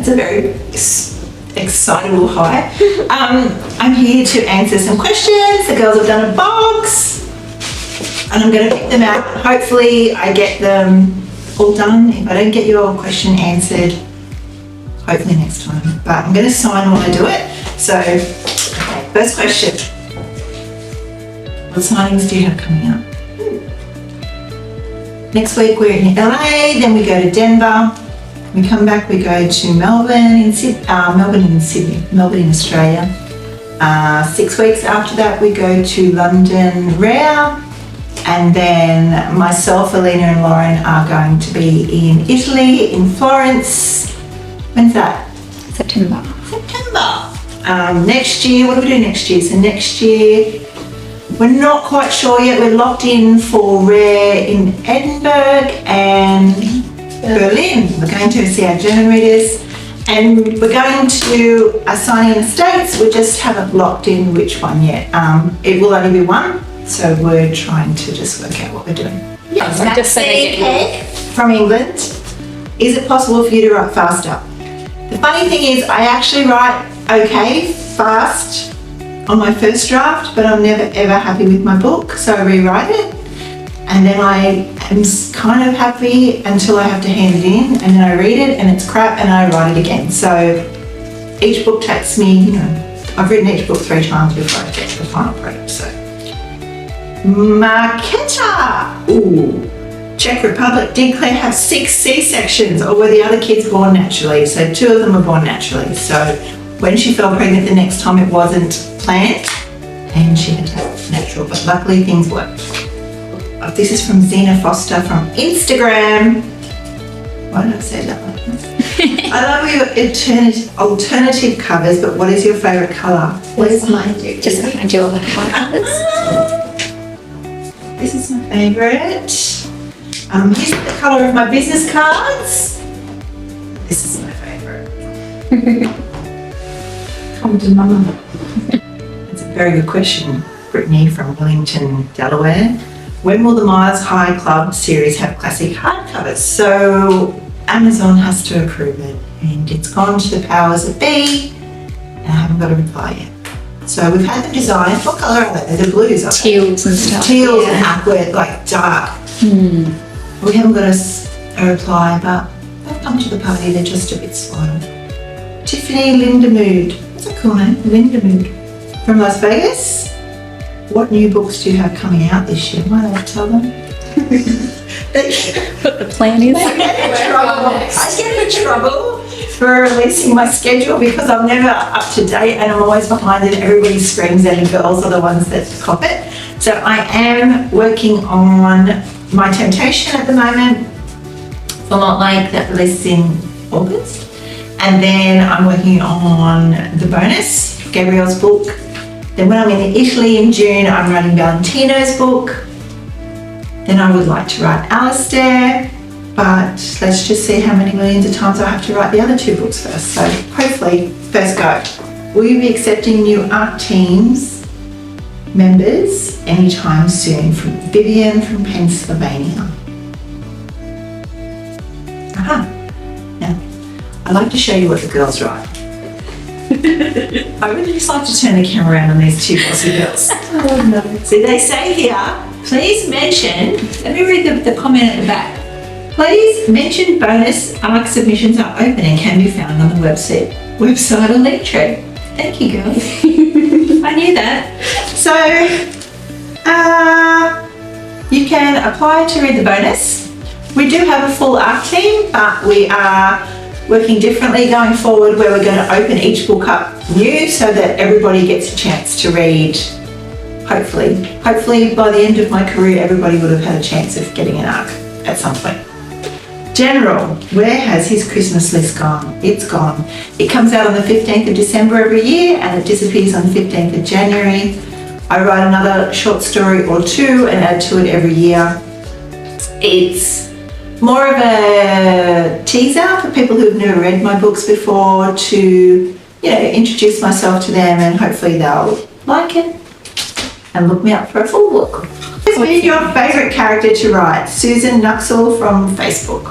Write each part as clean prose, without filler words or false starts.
That's a very excitable hi. I'm here to answer some questions. The girls have done a box and I'm going to pick them out. Hopefully I get them all done. If I don't get your question answered, hopefully next time. But I'm going to sign while I do it. So, okay, first question. What signings do you have coming up? Next week we're in LA, then we go to Denver. We come back, we go to Melbourne in Australia. 6 weeks after that we go to London Rare. And then myself, Alina and Lauren are going to be in Italy, in Florence. When's that? September. Next year, what do we do next year? So next year, we're not quite sure yet. We're locked in for Rare in Edinburgh and Berlin. We're going to see our German readers. And we're going to a signing in the States. We just haven't locked in which one yet. It will only be one. So we're trying to just work out what we're doing. Yes, Maxine from England. Is it possible for you to write faster? The funny thing is I actually write okay fast on my first draft, but I'm never ever happy with my book, so I rewrite it. And then I am kind of happy until I have to hand it in, and then I read it and it's crap and I write it again. So each book takes me, I've written each book 3 times before I get to the final product. So Marketa, Czech Republic. Did Claire have 6 C-sections or were the other kids born naturally? So 2 of them were born naturally. So when she fell pregnant the next time it wasn't planned and she had to have natural, but luckily things worked. This is from Zena Foster from Instagram. Why did I say that like this? I love your alternative covers, but what is your favourite colour? Where's mine? Just I do all the colours. This is my favourite. Here's the colour of my business cards. This is my favourite. Come to mama. That's a very good question. Brittany from Wellington, Delaware. When will the Miles High Club series have classic hardcovers? So Amazon has to approve it and it's gone to the powers that be and I haven't got a reply yet. So we've had them designed. What colour are they? They're the blues, aren't they? Teals and stuff. Teals and aqua, like dark. We haven't got a reply, but they've come to the party. They're just a bit slow. Tiffany Lindemood. That's a cool name. Lindemood. From Las Vegas. What new books do you have coming out this year? Why don't I tell them? What the plan is. I get in trouble for releasing my schedule because I'm never up to date and I'm always behind and everybody screams and the girls are the ones that cop it. So I am working on My Temptation at the moment for Not Like, that releases in August. And then I'm working on the bonus, Gabrielle's book. Then when I'm in Italy in June, I'm writing Valentino's book. Then I would like to write Alistair, but let's just see how many millions of times I have to write the other 2 books first. So hopefully, first go. Will you be accepting new ARC Teams members anytime soon? From Vivian from Pennsylvania. Now, I'd like to show you what the girls write. I really just like to turn the camera around on these 2 bossy girls. Oh no. See, they say here, please mention, let me read the comment at the back. Please mention bonus ARC submissions are open and can be found on the website or Linktree. Thank you, girls. I knew that. So, you can apply to read the bonus. We do have a full ARC team, but we are working differently going forward where we're going to open each book up new so that everybody gets a chance to read, hopefully. Hopefully by the end of my career everybody would have had a chance of getting an ARC at some point. General, where has his Christmas list gone? It's gone. It comes out on the 15th of December every year and it disappears on the 15th of January. I write another short story or 2 and add to it every year. It's more of a teaser for people who've never read my books before to, introduce myself to them and hopefully they'll like it and look me up for a full book. Who's been your favourite character to write? Susan Nuxel from Facebook.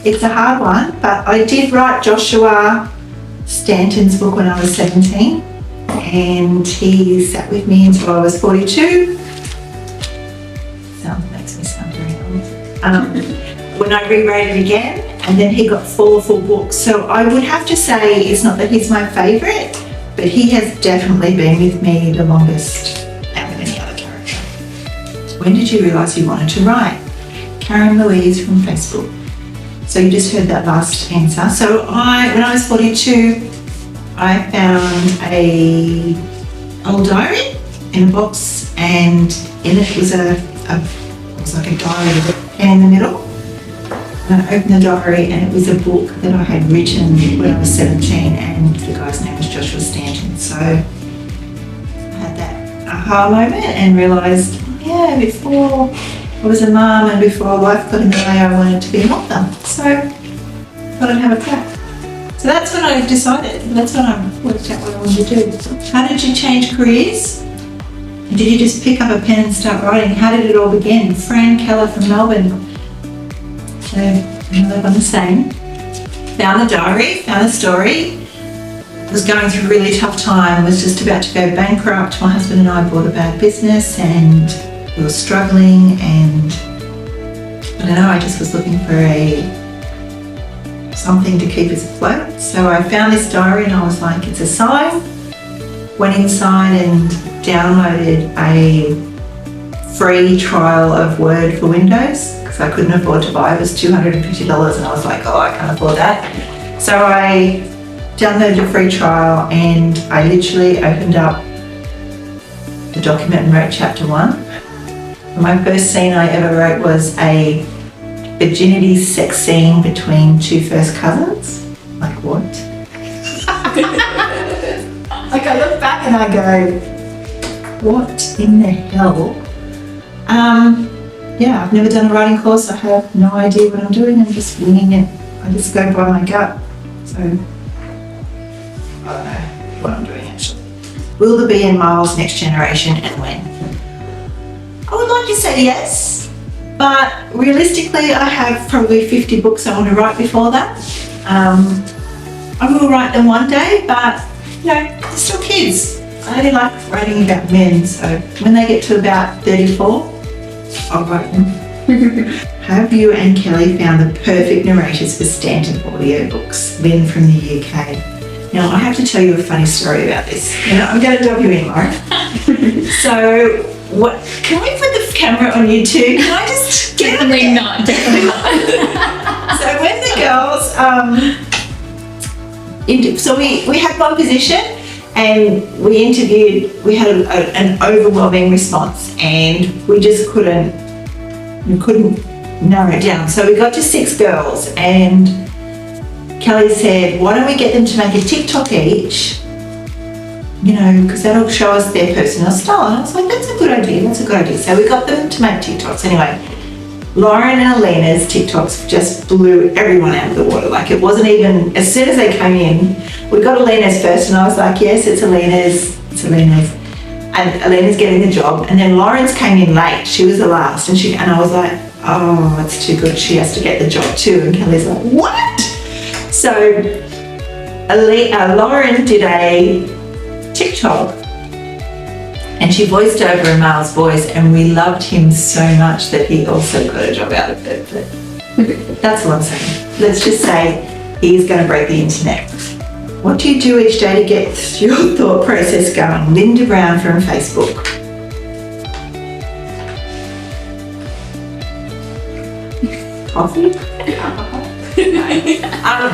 It's a hard one, but I did write Joshua Stanton's book when I was 17, and he sat with me until I was 42. Makes me sound very old. When I rewrote it again, and then he got 4 full books. So I would have to say it's not that he's my favourite, but he has definitely been with me the longest out of any other character. When did you realise you wanted to write? Karen Louise from Facebook. So you just heard that last answer. So when I was 42, I found a old diary in a box, and in it was it was like a diary with a pen in the middle. And I opened the diary, and it was a book that I had written when I was 17, and the guy's name was Joshua Stanton. So I had that aha moment and realised, yeah, before I was a mum and before life got in the way, I wanted to be an author. So I thought I'd have a crack. So that's when I decided, that's when I worked out what I wanted to do. How did you change careers? And did you just pick up a pen and start writing? How did it all begin? Fran Keller from Melbourne. So I live on the same. Found the diary, found the story. Was going through a really tough time, was just about to go bankrupt. My husband and I bought a bad business and we were struggling, and I don't know, I just was looking for something to keep us afloat. So I found this diary and I was like, it's a sign. Went inside and downloaded a free trial of Word for Windows because I couldn't afford to buy it. It was $250 and I was like, oh, I can't afford that. So I downloaded a free trial and I literally opened up the document and wrote chapter 1. My first scene I ever wrote was a virginity sex scene between 2 first cousins. Like what? Like I look back and I go, what in the hell? Yeah, I've never done a writing course. I have no idea what I'm doing. I'm just winging it. I just go by my gut. So I don't know what I'm doing actually. Will there be a Miles Next Generation and when? I would like to say yes, but realistically I have probably 50 books I want to write before that. I will write them one day, but you know, they're still kids. I only like writing about men, so when they get to about 34, I'll write them. Have you and Kelly found the perfect narrators for Stanton audiobooks? Lynn from the UK. Now, I have to tell you a funny story about this. I'm going to dub you in, Lauren. So, can we put the camera on you too? Can I just get Definitely not. So when the girls, so we had one position and we had an overwhelming response and we just couldn't narrow it down. So we got to 6 girls and Kelly said, why don't we get them to make a TikTok each, because that'll show us their personal style. And I was like, that's a good idea. So we got them to make TikToks. Anyway, Lauren and Alina's TikToks just blew everyone out of the water. Like it wasn't even, as soon as they came in, we got Alina's first and I was like, yes, it's Alina's. And Alina's getting the job. And then Lauren's came in late. She was the last. And I was like, oh, it's too good. She has to get the job too. And Kelly's like, what? So Lauren did a TikTok and she voiced over a male's voice and we loved him so much that he also got a job out of it. But that's what I'm saying. Let's just say he's going to break the internet. What do you do each day to get your thought process going? Linda Brown from Facebook. Coffee?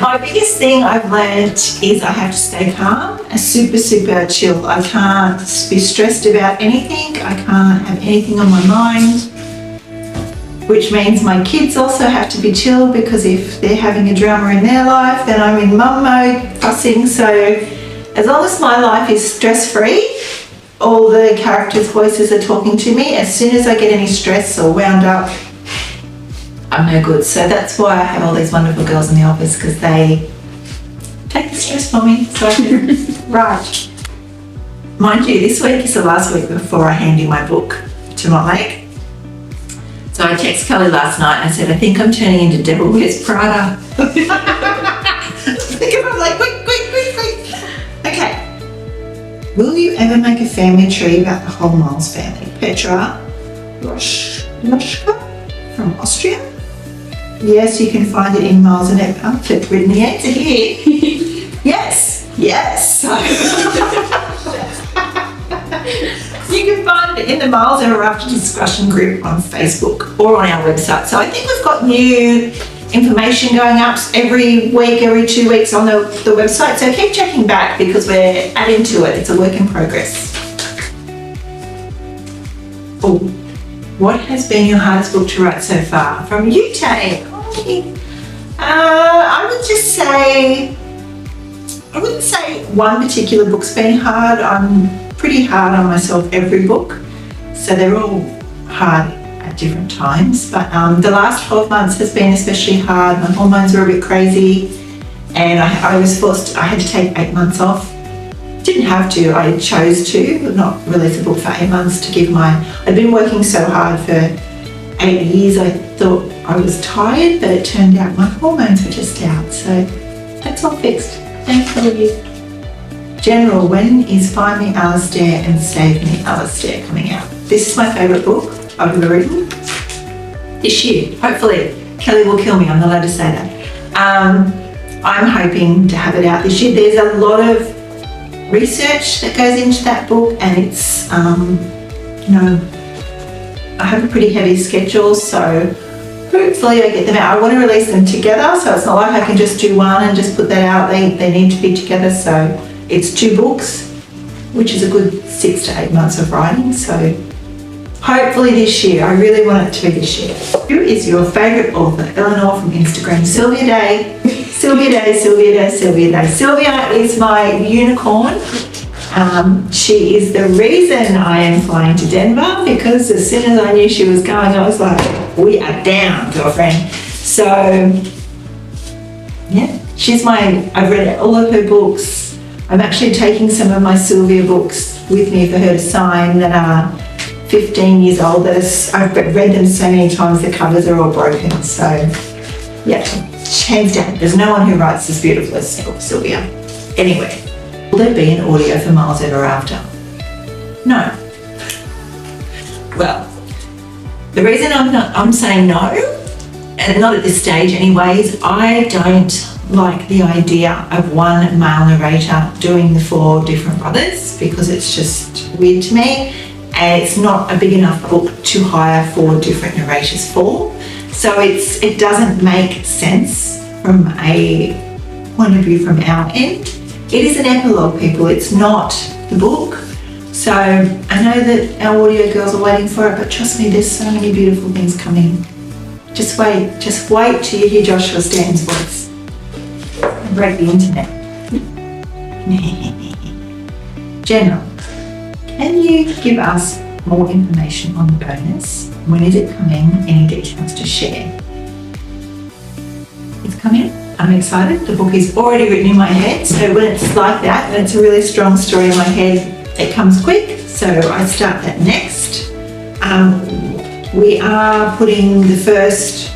My biggest thing I've learned is I have to stay calm and super chill. I can't be stressed about anything. I can't have anything on my mind, which means my kids also have to be chill because if they're having a drama in their life, then I'm in mum mode, fussing. So as long as my life is stress-free, all the characters' voices are talking to me. As soon as I get any stress or wound up, I'm no good. So that's why I have all these wonderful girls in the office because they take the stress from me so I can write. Mind you, this week is the last week before I hand in my book to my mate. So I texted Kelly last night and I said, I think I'm turning into Devil Wears Prada. I'm like, quick. Okay. Will you ever make a family tree about the whole Miles family? Petra Roschka from Austria. Yes, you can find it in Miles and Ed pamphlet written the answer here. Yes. You can find it in the Miles Ever After discussion group on Facebook or on our website. So I think we've got new information going up every week, every 2 weeks on the website. So keep checking back because we're adding to it. It's a work in progress. Oh, what has been your hardest book to write so far? From you, Tay. I wouldn't say one particular book's been hard. I'm pretty hard on myself every book, so they're all hard at different times, but the last 12 months has been especially hard. My hormones were a bit crazy and I had to take 8 months off. Didn't have to, I chose to, but not release a book for 8 months to give I'd been working so hard for 8 years, I thought I was tired, but it turned out my hormones were just out, so that's all fixed. Thanks for you. General, when is Find Me Alistair and Save Me Alistair coming out? This is my favourite book I've ever written. This year, hopefully. Kelly will kill me, I'm not allowed to say that. I'm hoping to have it out this year. There's a lot of research that goes into that book and it's, I have a pretty heavy schedule, so hopefully I get them out. I want to release them together, so it's not like I can just do one and just put that out. They need to be together, so it's 2 books, which is a good 6 to 8 months of writing, so hopefully this year. I really want it to be this year. Who is your favourite author? Eleanor from Instagram. Sylvia Day. Sylvia is my unicorn. She is the reason I am flying to Denver, because as soon as I knew she was going, I was like, we are down, girlfriend. So, yeah, I've read all of her books. I'm actually taking some of my Sylvia books with me for her to sign that are 15 years old. I've read them so many times, the covers are all broken. So, yeah, hands down, there's no one who writes as beautiful as Sylvia. Anyway, will there be an audio for Miles Ever After? No. Well, the reason I'm saying no, and not at this stage anyways, I don't like the idea of one male narrator doing the 4 different brothers, because it's just weird to me, and it's not a big enough book to hire 4 different narrators for. So it doesn't make sense from a point of view from our end. It is an epilogue, people, it's not the book. So I know that our audio girls are waiting for it, but trust me, there's so many beautiful things coming. Just wait till you hear Joshua Stanton's voice. Break the internet. General, can you give us more information on the bonus? When is it coming? Any details to share? It's coming. I'm excited. The book is already written in my head, so when it's like that, when it's a really strong story in my head, it comes quick, so I start that next. We are putting the first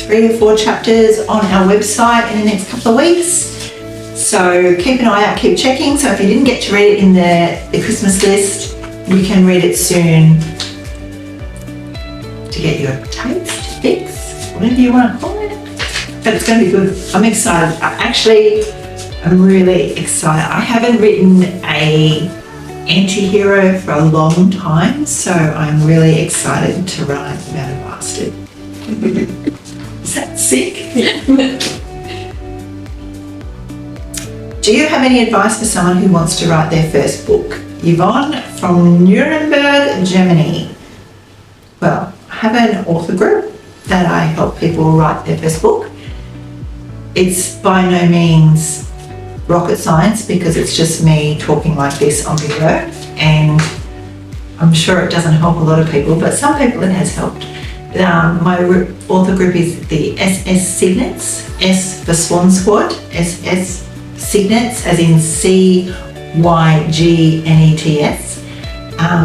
3 or 4 chapters on our website in the next couple of weeks. So keep an eye out, keep checking. So if you didn't get to read it in the Christmas list, you can read it soon to get your taste, fix, whatever you want to call it. But it's going to be good. I'm excited. I'm really excited. I haven't written a anti-hero for a long time, so I'm really excited to write about a bastard. Is that sick? Do you have any advice for someone who wants to write their first book? Yvonne from Nuremberg, Germany. Well, I have an author group that I help people write their first book. It's by no means rocket science, because it's just me talking like this on video, and I'm sure it doesn't help a lot of people, but some people it has helped. My author group is the SS Signets, S for Swan Squad, SS Signets, as in CYGNETS.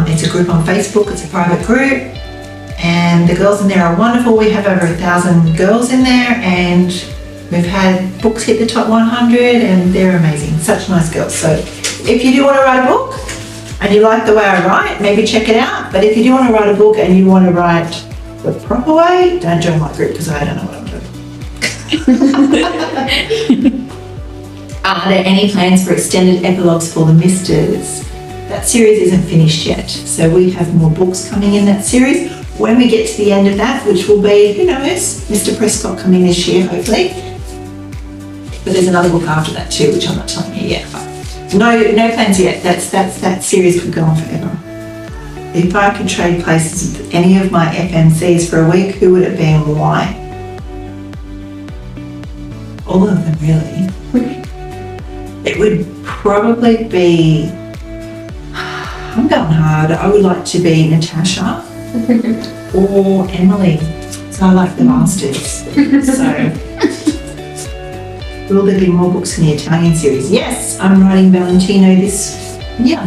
It's a group on Facebook, it's a private group, and the girls in there are wonderful. We have over 1,000 girls in there, and we've had books hit the top 100, and they're amazing. Such nice girls. So if you do want to write a book and you like the way I write, maybe check it out. But if you do want to write a book and you want to write the proper way, don't join my group because I don't know what I'm doing. Are there any plans for extended epilogues for the Misters? That series isn't finished yet, so we have more books coming in that series. When we get to the end of that, which will be, who knows, Mr. Prescott coming this year, hopefully. But there's another book after that too, which I'm not telling you yet. But no plans yet. That series could go on forever. If I could trade places with any of my FMCs for a week, who would it be and why? All of them, really. It would probably be, I'm going hard, I would like to be Natasha or Emily. So I like the masters. So will there be more books in the Italian series? Yes, I'm writing Valentino this year.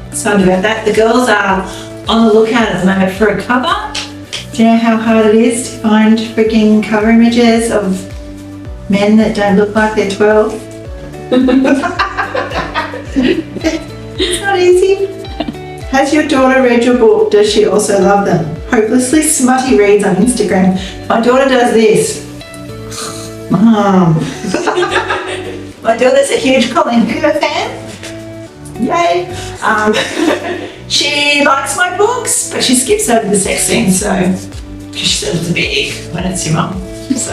Excited about that. The girls are on the lookout at the moment for a cover. Do you know how hard it is to find freaking cover images of men that don't look like they're 12? It's not easy. Has your daughter read your book? Does she also love them? Hopelessly smutty reads on Instagram. My daughter does this. Mom. My daughter's a huge Colin Hoover fan. Yay. She likes my books, but she skips over the sex scene, so she says it's a bit ick when it's your mum. So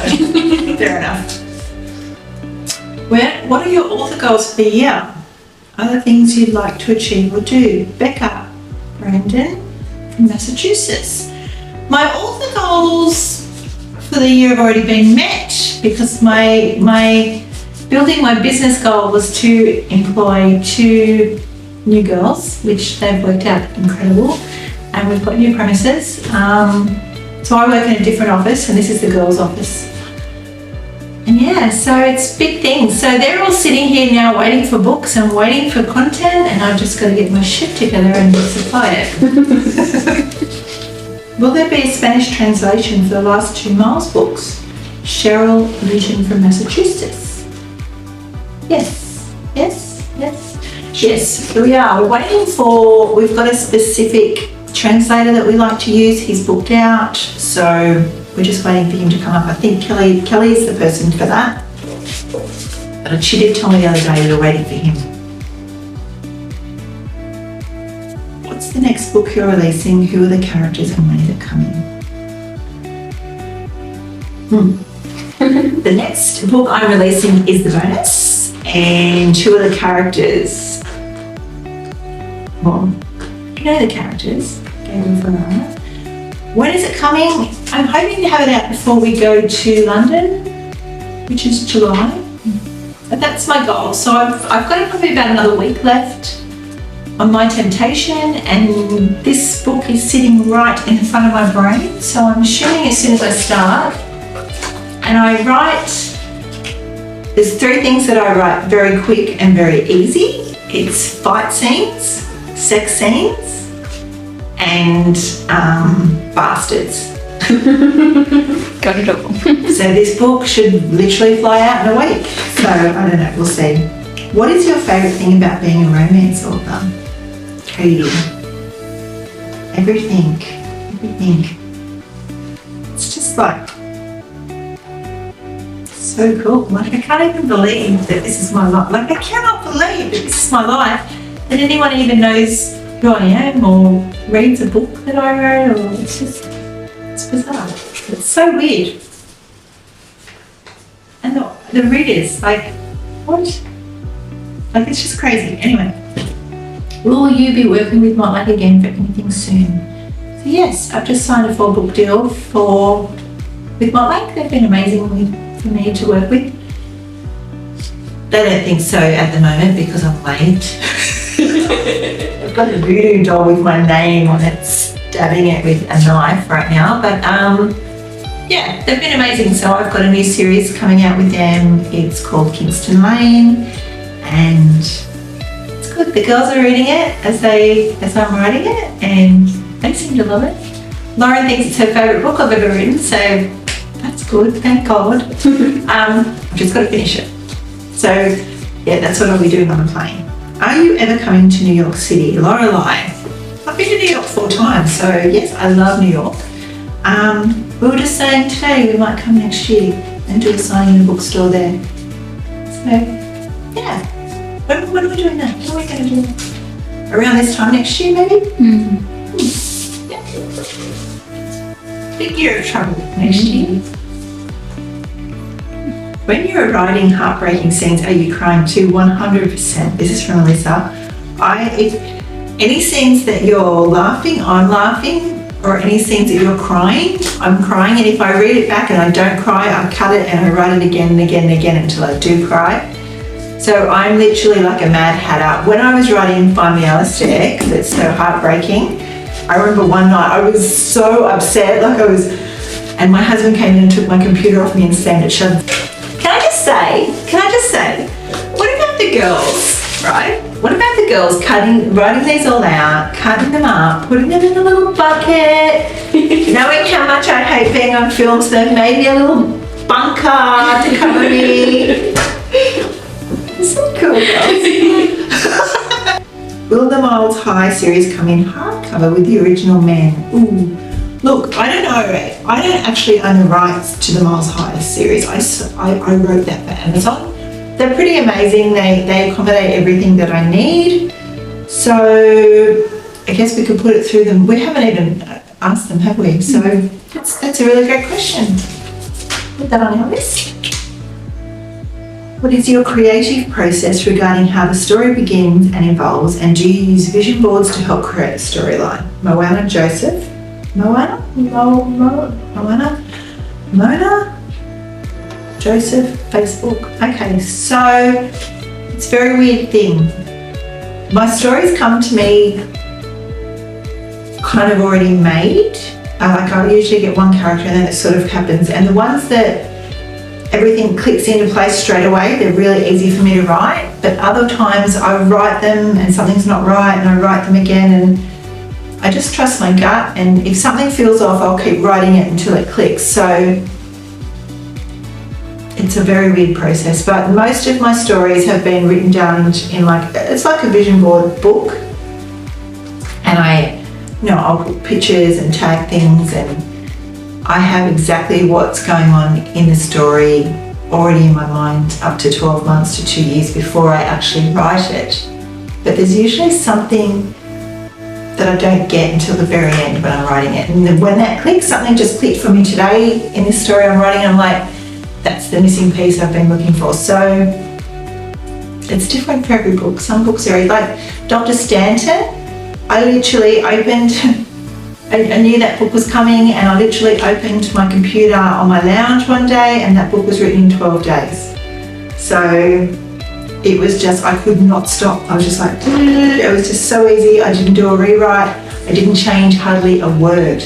fair enough. What are your author goals for the year? Other things you'd like to achieve or do? Becca, Brandon from Massachusetts. My author goals for the year have already been met because my building my business goal was to employ 2 new girls, which they've worked out incredible, and we've got new premises. So I work in a different office, and this is the girls' office. And yeah, so it's big things. So they're all sitting here now waiting for books and waiting for content, and I've just got to get my shit together and supply it. Will there be a Spanish translation for the last 2 Miles books? Cheryl Legion from Massachusetts. Yes. We are. We're waiting for, we've got a specific translator that we like to use. He's booked out, so we're just waiting for him to come up. I think Kelly is the person for that. But she did tell me the other day we were waiting for him. What's the next book you're releasing? Who are the characters and when is it coming? The next book I'm releasing is the bonus. And who are the characters? Well, you know the characters. When is it coming? I'm hoping to have it out before we go to London, which is July. But that's my goal. So I've got probably about another week left on My Temptation, and this book is sitting right in front of my brain. So I'm assuming as soon as I start, and I write, there's 3 things that I write very quick and very easy. It's fight scenes, sex scenes, and bastards. Got it all. So this book should literally fly out in a week. So I don't know, we'll see. What is your favourite thing about being a romance author? Katie. Everything. It's just like so cool. Like I can't even believe that this is my life. Like I cannot believe that this is my life. That anyone even knows who I am or reads a book that I wrote, or it's bizarre. It's so weird. And the readers, like, what? Like it's just crazy. Anyway, will you be working with Motlake again for anything soon? So yes, I've just signed a 4-book deal with Motlake. They've been amazing for me to work with. They don't think so at the moment because I'm late. I've got a voodoo doll with my name on it, stabbing it with a knife right now. But yeah, they've been amazing. So I've got a new series coming out with them. It's called Kingston Lane, and it's good. The girls are reading it as I'm writing it, and they seem to love it. Lauren thinks it's her favourite book I've ever written, so that's good, thank God. I've just got to finish it. So, yeah, that's what I'll be doing on the plane. Are you ever coming to New York City? Lorelei. I've been to New York 4 times, so yes, I love New York. We were just saying today we might come next year and do a signing in a bookstore there. So, yeah. When are we doing that? When are we going to do that? Around this time next year, maybe? Yeah. Big year of trouble next year. When you're writing heartbreaking scenes, are you crying too? 100%. This is from Alyssa. If any scenes that you're laughing, I'm laughing, or any scenes that you're crying, I'm crying. And if I read it back and I don't cry, I cut it and I write it again and again and again until I do cry. So I'm literally like a mad hatter. When I was writing Find Me Alistair, because it's so heartbreaking, I remember one night I was so upset, and my husband came in and took my computer off me and slammed it shut. Can I just say, what about the girls, right? What about the girls writing these all out, cutting them up, putting them in a little bucket, knowing how much I hate being on film, so maybe a little bunker to cover me. So cool, girls. Will the Miles High series come in hardcover with the original men? Ooh. Look, I don't know. I don't actually own the rights to the Miles High series. I wrote that for Amazon. They're pretty amazing. They accommodate everything that I need. So I guess we could put it through them. We haven't even asked them, have we? So that's a really great question. Put that on our list. What is your creative process regarding how the story begins and evolves, and do you use vision boards to help create a storyline? Moana Joseph. Mona Joseph, Facebook. Okay, so it's a very weird thing. My stories come to me kind of already made. I usually get one character and then it sort of happens. And the ones that everything clicks into place straight away, they're really easy for me to write. But other times I write them and something's not right and I write them again, and I just trust my gut, and if something feels off, I'll keep writing it until it clicks. So it's a very weird process, but most of my stories have been written down in it's like a vision board book, and I'll put pictures and tag things, and I have exactly what's going on in the story already in my mind up to 12 months to 2 years before I actually write it. But there's usually something that I don't get until the very end when I'm writing it. And then when that clicks, something just clicked for me today in this story I'm writing, I'm like, that's the missing piece I've been looking for. So it's different for every book. Some books are like Dr. Stanton. I literally opened, I knew that book was coming, and I literally opened my computer on my lounge one day and that book was written in 12 days. So it was just, I could not stop. I was just like, it was just so easy. I didn't do a rewrite. I didn't change hardly a word.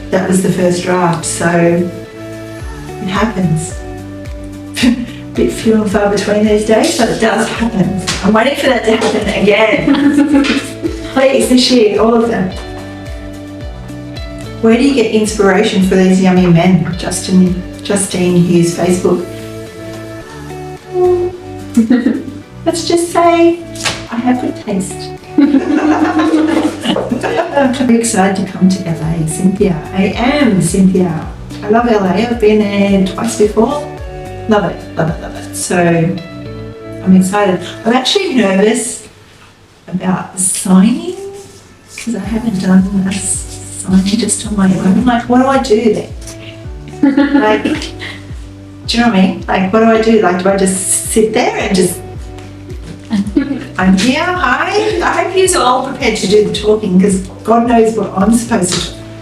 That was the first draft. So it happens. Bit few and far between these days, but it does happen. I'm waiting for that to happen again. Please, this year, all of them. Where do you get inspiration for these yummy men? Justine Hughes, Facebook. Let's just say I have good taste. I'm very excited to come to LA, Cynthia. I am, Cynthia. I love LA. I've been there twice before. Love it, love it, love it. So I'm excited. I'm actually nervous about the signing because I haven't done a signing just on my own. Like, what do I do then? Like, do you know what I mean? Like, what do I do? Like, do I just sit there and just, I'm here, hi. I hope you're all prepared to do the talking because God knows what I'm supposed to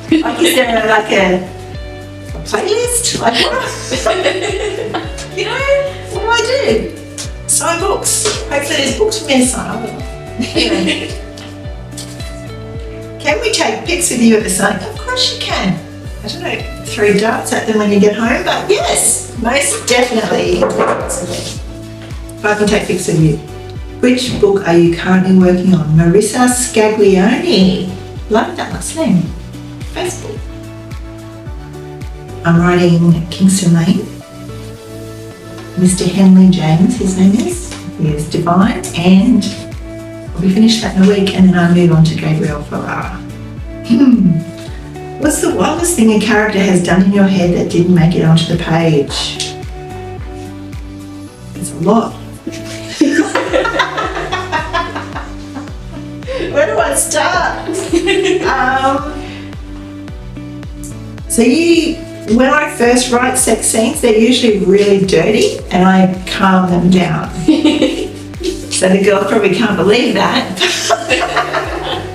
do. Like, is there a playlist? Like, what do I do? Sign books. Hopefully there's books for me to sign. Anyway. Can we take pics with you at the signing? Of course you can. I don't know, throw darts at them when you get home, but yes, most definitely. If I can take pics with you. Which book are you currently working on? Marissa Scaglione. Like that last name. Facebook. I'm writing Kingston Lane. Mr. Henley James, his name is. He is divine, and I'll be finished that in a week, and then I move on to Gabriel Ferrara. What's the wildest thing a character has done in your head that didn't make it onto the page? There's a lot. Where do I start? When I first write sex scenes, they're usually really dirty, and I calm them down. So the girls probably can't believe that.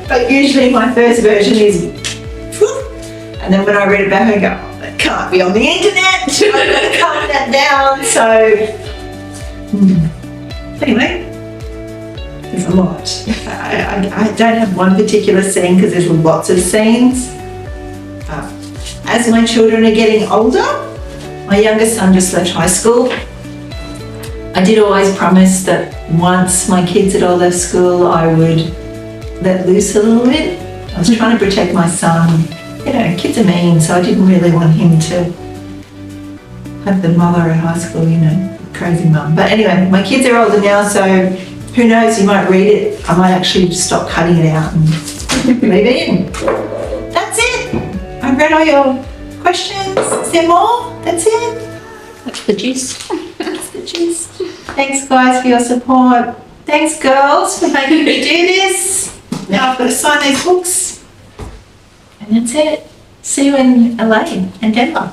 But usually my first version is, and then when I read it back, I go, oh, that can't be on the internet. I've got to calm that down. So anyway, there's a lot. I don't have one particular scene because there's lots of scenes. As my children are getting older, my youngest son just left high school. I did always promise that once my kids had all left school, I would let loose a little bit. I was trying to protect my son. You know, kids are mean, so I didn't really want him to have the mother at high school, you know, crazy mum. But anyway, my kids are older now, so who knows, you might read it. I might actually stop cutting it out and leave it in. That's it. I've read all your questions. Is there more? That's it. That's the gist. That's the gist. Thanks guys for your support. Thanks girls for making me do this. Now I've got to sign these books. And that's it. See you in LA and Denver.